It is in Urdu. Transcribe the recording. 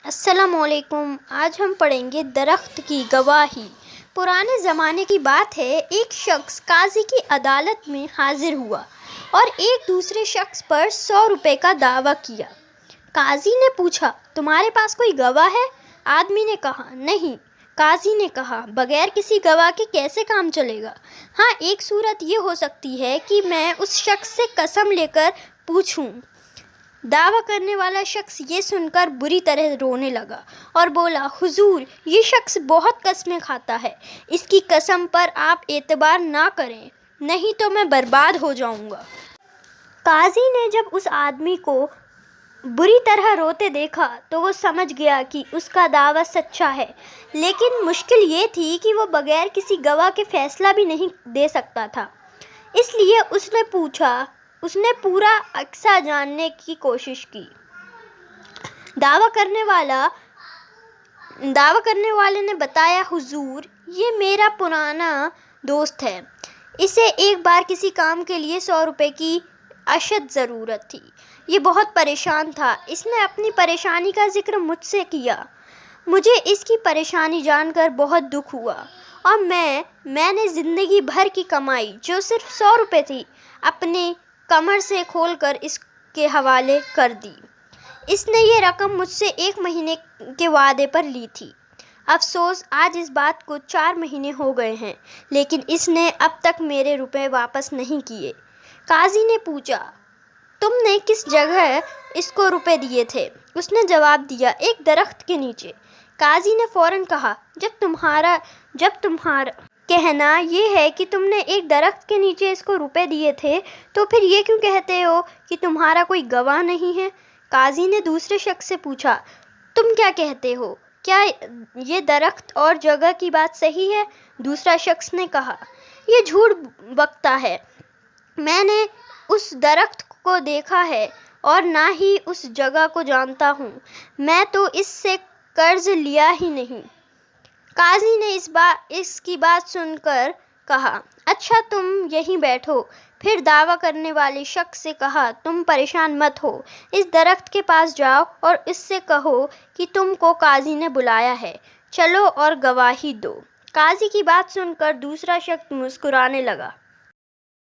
السلام علیکم۔ آج ہم پڑھیں گے درخت کی گواہی۔ پرانے زمانے کی بات ہے، ایک شخص قاضی کی عدالت میں حاضر ہوا اور ایک دوسرے شخص پر 100 روپے کا دعویٰ کیا۔ قاضی نے پوچھا، تمہارے پاس کوئی گواہ ہے؟ آدمی نے کہا، نہیں۔ قاضی نے کہا، بغیر کسی گواہ کے کیسے کام چلے گا؟ ہاں، ایک صورت یہ ہو سکتی ہے کہ میں اس شخص سے قسم لے کر پوچھوں۔ دعویٰ کرنے والا شخص یہ سن کر بری طرح رونے لگا اور بولا، حضور، یہ شخص بہت قسمیں کھاتا ہے، اس کی قسم پر آپ اعتبار نہ کریں، نہیں تو میں برباد ہو جاؤں گا۔ قاضی نے جب اس آدمی کو بری طرح روتے دیکھا تو وہ سمجھ گیا کہ اس کا دعویٰ سچا ہے، لیکن مشکل یہ تھی کہ وہ بغیر کسی گواہ کے فیصلہ بھی نہیں دے سکتا تھا۔ اس لیے اس نے پورا حقیقت جاننے کی کوشش کی۔ دعویٰ کرنے والے نے بتایا، حضور، یہ میرا پرانا دوست ہے، اسے ایک بار کسی کام کے لیے 100 روپے کی اشد ضرورت تھی۔ یہ بہت پریشان تھا، اس نے اپنی پریشانی کا ذکر مجھ سے کیا۔ مجھے اس کی پریشانی جان کر بہت دکھ ہوا اور میں نے زندگی بھر کی کمائی، جو صرف 100 روپے تھی، اپنے کمر سے کھول کر اس کے حوالے کر دی۔ اس نے یہ رقم مجھ سے 1 مہینے کے وعدے پر لی تھی۔ افسوس، آج اس بات کو 4 مہینے ہو گئے ہیں، لیکن اس نے اب تک میرے روپے واپس نہیں کیے۔ قاضی نے پوچھا، تم نے کس جگہ اس کو روپے دیے تھے؟ اس نے جواب دیا، ایک درخت کے نیچے۔ قاضی نے فوراً کہا، جب تمہارا کہنا یہ ہے کہ تم نے ایک درخت کے نیچے اس کو روپے دیے تھے، تو پھر یہ کیوں کہتے ہو کہ تمہارا کوئی گواہ نہیں ہے؟ قاضی نے دوسرے شخص سے پوچھا، تم کیا کہتے ہو؟ کیا یہ درخت اور جگہ کی بات صحیح ہے؟ دوسرا شخص نے کہا، یہ جھوٹ بکتا ہے، میں نے اس درخت کو دیکھا ہے اور نہ ہی اس جگہ کو جانتا ہوں، میں تو اس سے قرض لیا ہی نہیں۔ قاضی نے اس کی بات سن کر کہا، اچھا، تم یہیں بیٹھو۔ پھر دعویٰ کرنے والے شخص سے کہا، تم پریشان مت ہو، اس درخت کے پاس جاؤ اور اس سے کہو کہ تم کو قاضی نے بلایا ہے، چلو اور گواہی دو۔ قاضی کی بات سن کر دوسرا شخص مسکرانے لگا۔